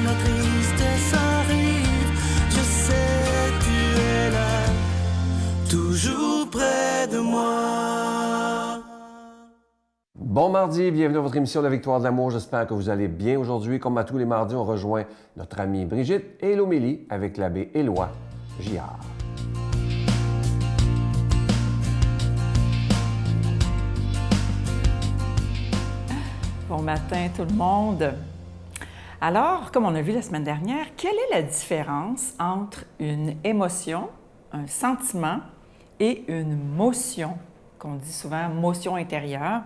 quand la tristesse arrive, je sais tu es là, toujours près de moi. Bon mardi, bienvenue à votre émission La Victoire de l'amour. J'espère que vous allez bien aujourd'hui. Comme à tous les mardis, on rejoint notre amie Brigitte et l'homélie avec l'abbé Éloi Giard. Bon matin tout le monde. Alors, comme on a vu la semaine dernière, quelle est la différence entre une émotion, un sentiment et une motion, qu'on dit souvent motion intérieure?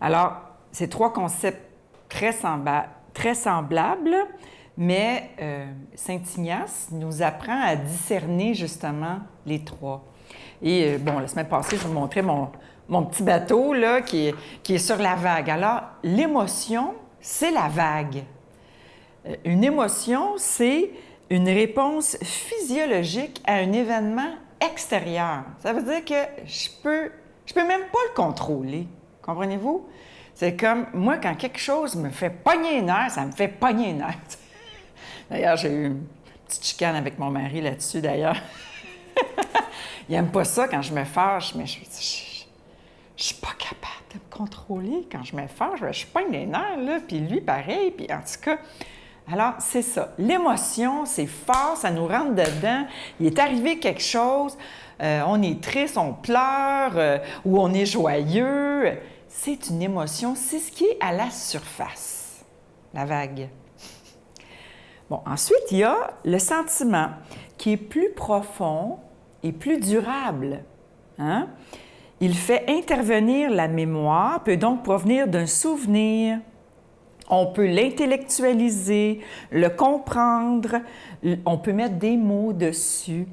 Alors, c'est trois concepts très semblables, mais Saint Ignace nous apprend à discerner justement les trois. Et bon, la semaine passée, je vous montrais mon petit bateau là, qui est sur la vague. Alors, l'émotion, c'est la vague. Une émotion, c'est une réponse physiologique à un événement extérieur. Ça veut dire que je peux même pas le contrôler. Comprenez-vous? C'est comme, moi, quand quelque chose me fait pogner les nerfs, ça me fait pogner les nerfs. D'ailleurs, j'ai eu une petite chicane avec mon mari là-dessus, d'ailleurs. Il n'aime pas ça quand je me fâche, mais je suis pas capable de me contrôler quand je me fâche. Je pogne les nerfs, là, puis lui, pareil, puis en tout cas... Alors, c'est ça. L'émotion, c'est fort, ça nous rentre dedans. Il est arrivé quelque chose, on est triste, on pleure, ou on est joyeux. C'est une émotion, c'est ce qui est à la surface, la vague. Bon, ensuite, il y a le sentiment qui est plus profond et plus durable. Hein? Il fait intervenir la mémoire, peut donc provenir d'un souvenir. On peut l'intellectualiser, le comprendre, on peut mettre des mots dessus.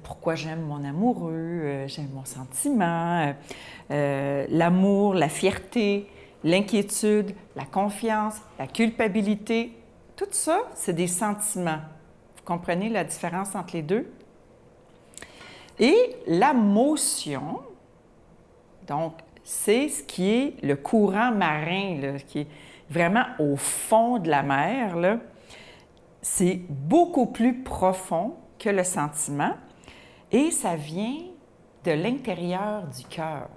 Pourquoi j'aime mon amoureux, j'aime mon sentiment, l'amour, la fierté, l'inquiétude, la confiance, la culpabilité. Tout ça, c'est des sentiments. Vous comprenez la différence entre les deux? Et la motion, donc, c'est ce qui est le courant marin, là, qui est vraiment au fond de la mer, là. C'est beaucoup plus profond que le sentiment et ça vient de l'intérieur du cœur.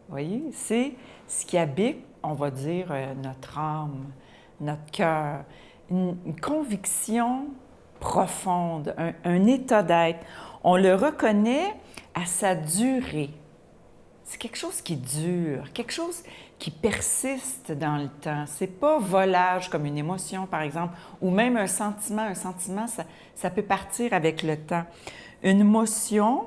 Vous voyez? C'est ce qui habite, on va dire, notre âme, notre cœur. Une conviction profonde, un état d'être. On le reconnaît à sa durée. C'est quelque chose qui dure, quelque chose qui persiste dans le temps. C'est pas volage comme une émotion, par exemple, ou même un sentiment. Un sentiment, ça peut partir avec le temps. Une émotion,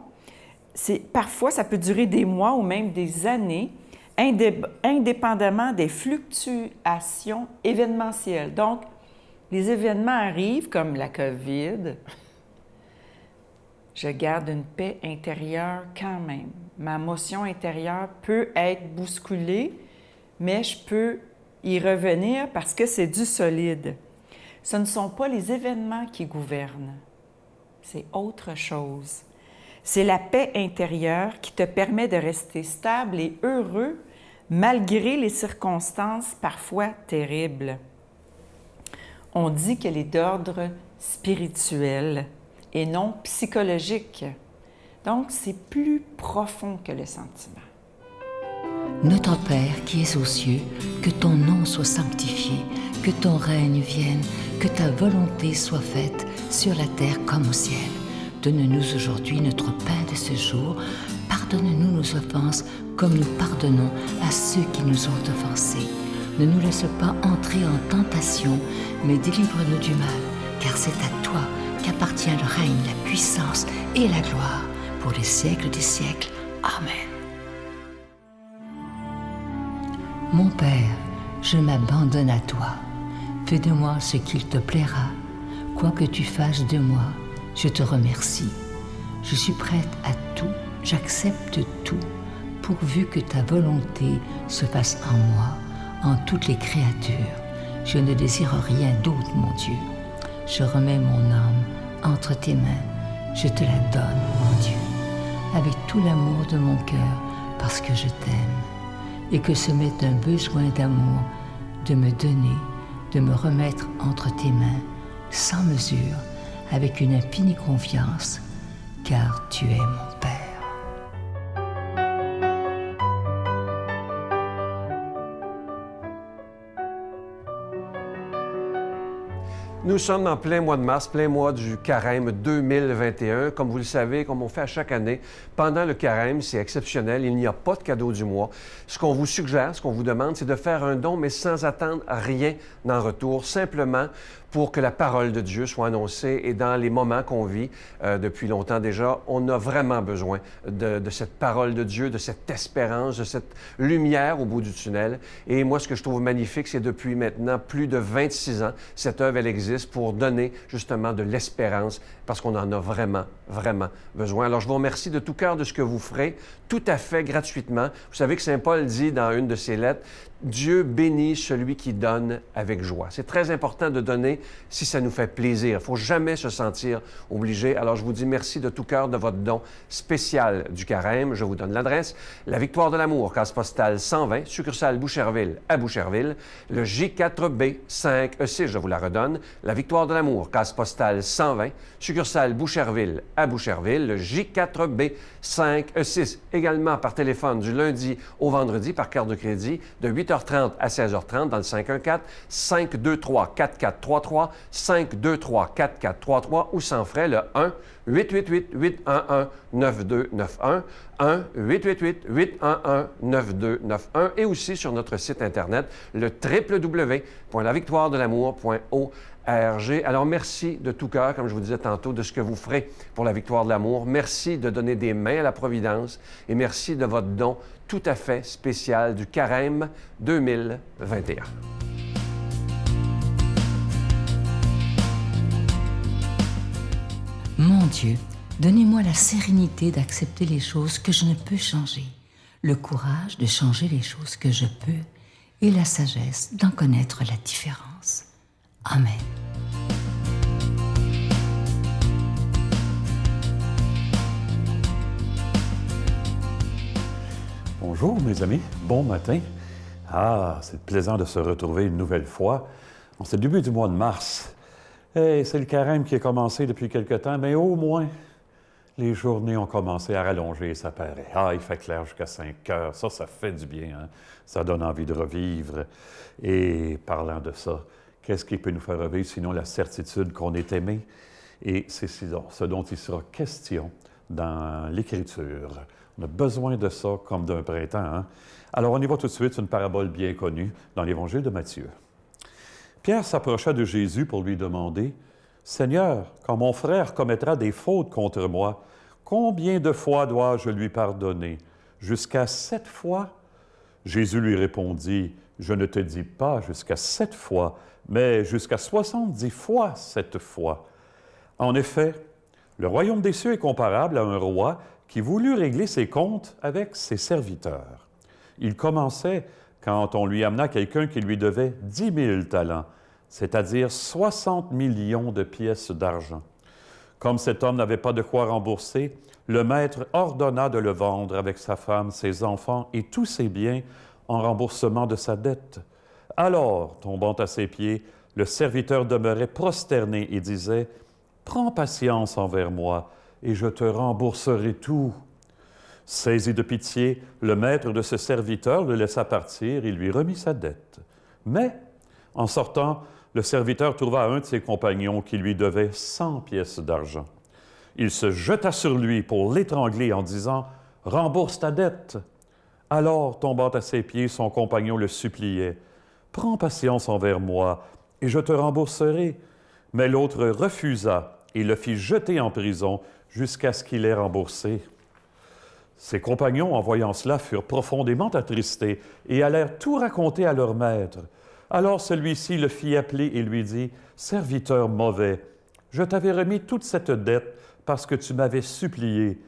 parfois, ça peut durer des mois ou même des années, indépendamment des fluctuations événementielles. Donc, les événements arrivent, comme la COVID. Je garde une paix intérieure quand même. Ma motion intérieure peut être bousculée, mais je peux y revenir parce que c'est du solide. Ce ne sont pas les événements qui gouvernent, c'est autre chose. C'est la paix intérieure qui te permet de rester stable et heureux malgré les circonstances parfois terribles. On dit qu'elle est d'ordre spirituel et non psychologique. Donc, c'est plus profond que le sentiment. Notre Père qui es aux cieux, que ton nom soit sanctifié, que ton règne vienne, que ta volonté soit faite sur la terre comme au ciel. Donne-nous aujourd'hui notre pain de ce jour. Pardonne-nous nos offenses comme nous pardonnons à ceux qui nous ont offensés. Ne nous laisse pas entrer en tentation, mais délivre-nous du mal, car c'est à toi qu'appartient le règne, la puissance et la gloire pour les siècles des siècles. Amen. Mon Père, je m'abandonne à toi. Fais de moi ce qu'il te plaira. Quoi que tu fasses de moi, je te remercie. Je suis prête à tout, j'accepte tout, pourvu que ta volonté se fasse en moi, en toutes les créatures. Je ne désire rien d'autre, mon Dieu. Je remets mon âme entre tes mains. Je te la donne, mon Dieu, avec tout l'amour de mon cœur, parce que je t'aime, et que ce m'est un besoin d'amour de me donner, de me remettre entre tes mains, sans mesure, avec une infinie confiance, car tu es mon Père. Nous sommes en plein mois de mars, plein mois du Carême 2021. Comme vous le savez, comme on fait à chaque année, pendant le Carême, c'est exceptionnel, il n'y a pas de cadeau du mois. Ce qu'on vous suggère, ce qu'on vous demande, c'est de faire un don, mais sans attendre rien en retour, simplement pour que la parole de Dieu soit annoncée. Et dans les moments qu'on vit depuis longtemps déjà, on a vraiment besoin de cette parole de Dieu, de cette espérance, de cette lumière au bout du tunnel. Et moi, ce que je trouve magnifique, c'est depuis maintenant plus de 26 ans, cette œuvre, elle existe pour donner justement de l'espérance, parce qu'on en a vraiment, vraiment besoin. Alors, je vous remercie de tout cœur de ce que vous ferez, tout à fait gratuitement. Vous savez que Saint Paul dit dans une de ses lettres, Dieu bénit celui qui donne avec joie. C'est très important de donner si ça nous fait plaisir. Il ne faut jamais se sentir obligé. Alors, je vous dis merci de tout cœur de votre don spécial du Carême. Je vous donne l'adresse. La Victoire de l'Amour, case postale 120, succursale Boucherville à Boucherville. Le J4B 5E6, je vous la redonne. La Victoire de l'Amour, case postale 120, succursale Boucherville à Boucherville. Le J4B 5E6, également par téléphone du lundi au vendredi par carte de crédit de 8h30 à 16h30 dans le 514-523-4433, 523-4433 ou sans frais le 1-888-811-9291, 1-888-811-9291 et aussi sur notre site Internet, le www.lavictoiredelamour.org. Alors, merci de tout cœur, comme je vous disais tantôt, de ce que vous ferez pour la Victoire de l'amour. Merci de donner des mains à la Providence et merci de votre don tout à fait spécial du Carême 2021. Mon Dieu, donnez-moi la sérénité d'accepter les choses que je ne peux changer, le courage de changer les choses que je peux et la sagesse d'en connaître la différence. Amen. Bonjour mes amis, bon matin. Ah, c'est plaisant de se retrouver une nouvelle fois. C'est le début du mois de mars. Et c'est le carême qui a commencé depuis quelque temps, mais au moins, les journées ont commencé à rallonger, ça paraît. Ah, il fait clair jusqu'à 5 heures. Ça fait du bien, hein? Ça donne envie de revivre. Et parlant de ça, qu'est-ce qui peut nous faire revivre sinon la certitude qu'on est aimé? Et c'est ce dont il sera question dans l'Écriture. On a besoin de ça comme d'un printemps. Hein? Alors, on y va tout de suite, c'est une parabole bien connue dans l'Évangile de Matthieu. Pierre s'approcha de Jésus pour lui demander, « Seigneur, quand mon frère commettra des fautes contre moi, combien de fois dois-je lui pardonner? Jusqu'à 7 fois? » Jésus lui répondit, « Je ne te dis pas jusqu'à 7 fois, mais jusqu'à 70 fois 7 fois. » En effet, le royaume des cieux est comparable à un roi qui voulut régler ses comptes avec ses serviteurs. Il commençait quand on lui amena quelqu'un qui lui devait 10 000 talents, c'est-à-dire 60 millions de pièces d'argent. Comme cet homme n'avait pas de quoi rembourser, le maître ordonna de le vendre avec sa femme, ses enfants et tous ses biens en remboursement de sa dette. Alors, tombant à ses pieds, le serviteur demeurait prosterné et disait « Prends patience envers moi, et je te rembourserai tout. » Saisi de pitié, le maître de ce serviteur le laissa partir et lui remit sa dette. Mais, en sortant, le serviteur trouva un de ses compagnons qui lui devait 100 pièces d'argent. Il se jeta sur lui pour l'étrangler en disant « Rembourse ta dette. » Alors, tombant à ses pieds, son compagnon le suppliait « Prends patience envers moi, et je te rembourserai. » Mais l'autre refusa et le fit jeter en prison jusqu'à ce qu'il ait remboursé. Ses compagnons, en voyant cela, furent profondément attristés et allèrent tout raconter à leur maître. Alors celui-ci le fit appeler et lui dit, « Serviteur mauvais, je t'avais remis toute cette dette parce que tu m'avais supplié.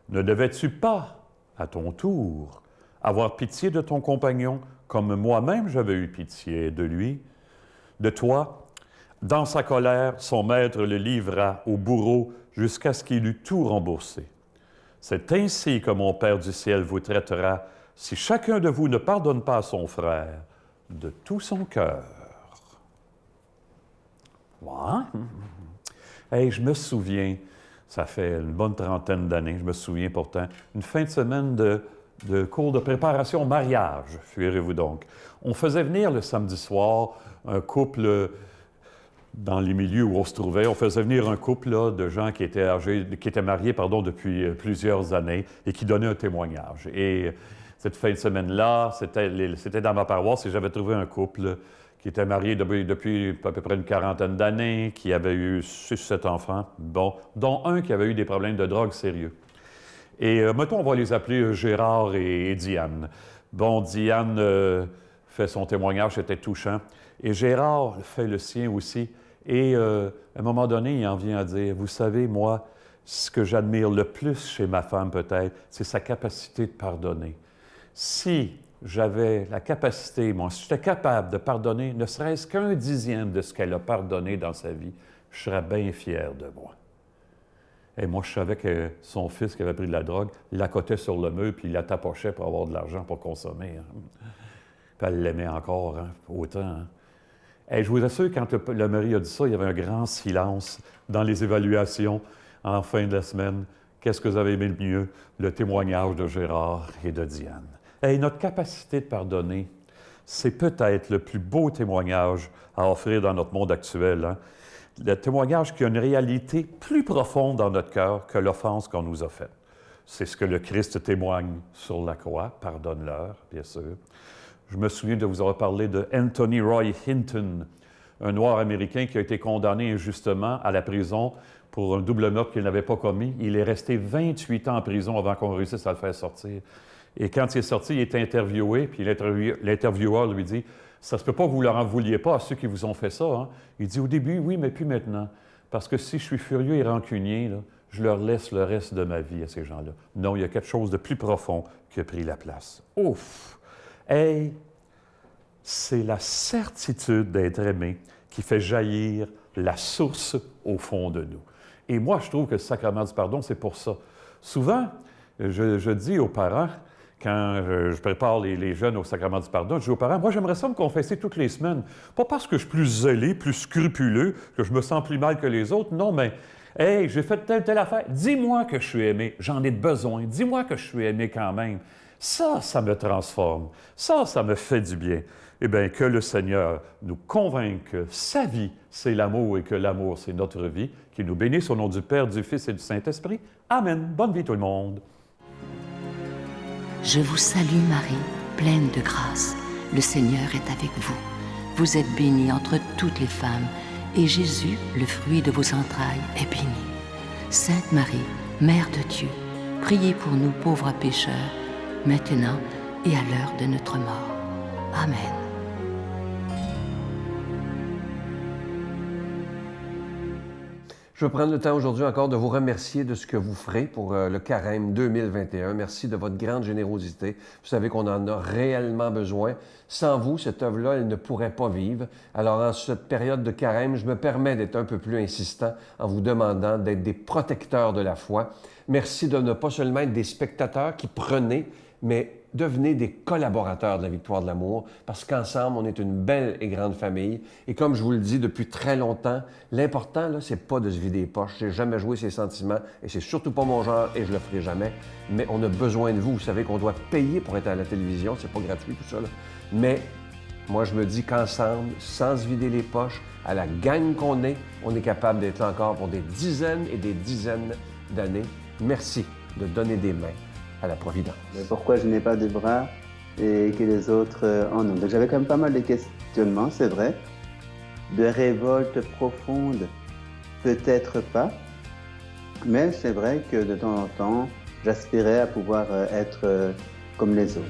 Ne devais-tu pas, à ton tour, avoir pitié de ton compagnon comme moi-même j'avais eu pitié de lui? De toi, dans sa colère, son maître le livra au bourreau jusqu'à ce qu'il eût tout remboursé. C'est ainsi que mon Père du ciel vous traitera si chacun de vous ne pardonne pas à son frère de tout son cœur. » Hey, je me souviens, ça fait une bonne trentaine d'années, je me souviens pourtant, une fin de semaine de cours de préparation au mariage, figurez-vous donc. On faisait venir le samedi soir un couple dans les milieux où on se trouvait. On faisait venir un couple là, de gens qui étaient mariés depuis plusieurs années et qui donnaient un témoignage. Et cette fin de semaine-là, c'était dans ma paroisse et j'avais trouvé un couple qui était marié depuis à peu près une quarantaine d'années, qui avait eu 6-7 enfants, bon, dont un qui avait eu des problèmes de drogue sérieux. Et mettons, on va les appeler Gérard et Diane. Bon, Diane fait son témoignage, c'était touchant. Et Gérard fait le sien aussi. Et à un moment donné, il en vient à dire, vous savez, moi, ce que j'admire le plus chez ma femme peut-être, c'est sa capacité de pardonner. Si j'avais la capacité, moi, si j'étais capable de pardonner ne serait-ce qu'un dixième de ce qu'elle a pardonné dans sa vie, je serais bien fier de moi. Et moi, je savais que son fils qui avait pris de la drogue l'accotait sur le mur puis il la tapochait pour avoir de l'argent pour consommer. Hein. Puis elle l'aimait encore, hein, autant. Hein. Et je vous assure, quand le mari a dit ça, il y avait un grand silence dans les évaluations en fin de la semaine. Qu'est-ce que vous avez aimé le mieux? Le témoignage de Gérard et de Diane. Et notre capacité de pardonner, c'est peut-être le plus beau témoignage à offrir dans notre monde actuel. Hein? Le témoignage qui a une réalité plus profonde dans notre cœur que l'offense qu'on nous a faite. C'est ce que le Christ témoigne sur la croix. Pardonne-leur, bien sûr. Je me souviens de vous avoir parlé de Anthony Roy Hinton, un Noir américain qui a été condamné injustement à la prison pour un double meurtre qu'il n'avait pas commis. Il est resté 28 ans en prison avant qu'on réussisse à le faire sortir. Et quand il est sorti, il est interviewé, puis l'intervieweur lui dit « Ça se peut pas que vous leur en vouliez pas à ceux qui vous ont fait ça. Hein? » Il dit « Au début, oui, mais plus maintenant. Parce que si je suis furieux et rancunier, là, je leur laisse le reste de ma vie à ces gens-là. » Non, il y a quelque chose de plus profond qui a pris la place. Ouf! Hey! C'est la certitude d'être aimé qui fait jaillir la source au fond de nous. Et moi, je trouve que le sacrement du pardon, c'est pour ça. Souvent, je dis aux parents, quand je prépare les jeunes au sacrement du pardon, je dis aux parents, moi, j'aimerais ça me confesser toutes les semaines. Pas parce que je suis plus zélé, plus scrupuleux, que je me sens plus mal que les autres, non, mais, hey, j'ai fait telle affaire. Dis-moi que je suis aimé, j'en ai besoin. Dis-moi que je suis aimé quand même. Ça me transforme. Ça me fait du bien. Eh bien, que le Seigneur nous convainque que sa vie, c'est l'amour et que l'amour, c'est notre vie. Qu'il nous bénisse au nom du Père, du Fils et du Saint-Esprit. Amen. Bonne vie tout le monde. Je vous salue Marie, pleine de grâce. Le Seigneur est avec vous. Vous êtes bénie entre toutes les femmes, et Jésus, le fruit de vos entrailles, est béni. Sainte Marie, Mère de Dieu, priez pour nous pauvres pécheurs, maintenant et à l'heure de notre mort. Amen. Je veux prendre le temps aujourd'hui encore de vous remercier de ce que vous ferez pour le Carême 2021. Merci de votre grande générosité. Vous savez qu'on en a réellement besoin. Sans vous, cette œuvre-là, elle ne pourrait pas vivre. Alors, en cette période de Carême, je me permets d'être un peu plus insistant en vous demandant d'être des protecteurs de la foi. Merci de ne pas seulement être des spectateurs qui prenez, mais devenez des collaborateurs de la victoire de l'amour, parce qu'ensemble, on est une belle et grande famille. Et comme je vous le dis depuis très longtemps, l'important, là, c'est pas de se vider les poches. J'ai jamais joué ces sentiments, et c'est surtout pas mon genre, et je le ferai jamais. Mais on a besoin de vous. Vous savez qu'on doit payer pour être à la télévision. C'est pas gratuit, tout ça, là. Mais moi, je me dis qu'ensemble, sans se vider les poches, à la gang qu'on est, on est capable d'être là encore pour des dizaines et des dizaines d'années. Merci de donner des mains à la Providence. Pourquoi je n'ai pas de bras et que les autres en ont? J'avais quand même pas mal de questionnements, c'est vrai. De révolte profonde, peut-être pas. Mais c'est vrai que de temps en temps, j'aspirais à pouvoir être comme les autres.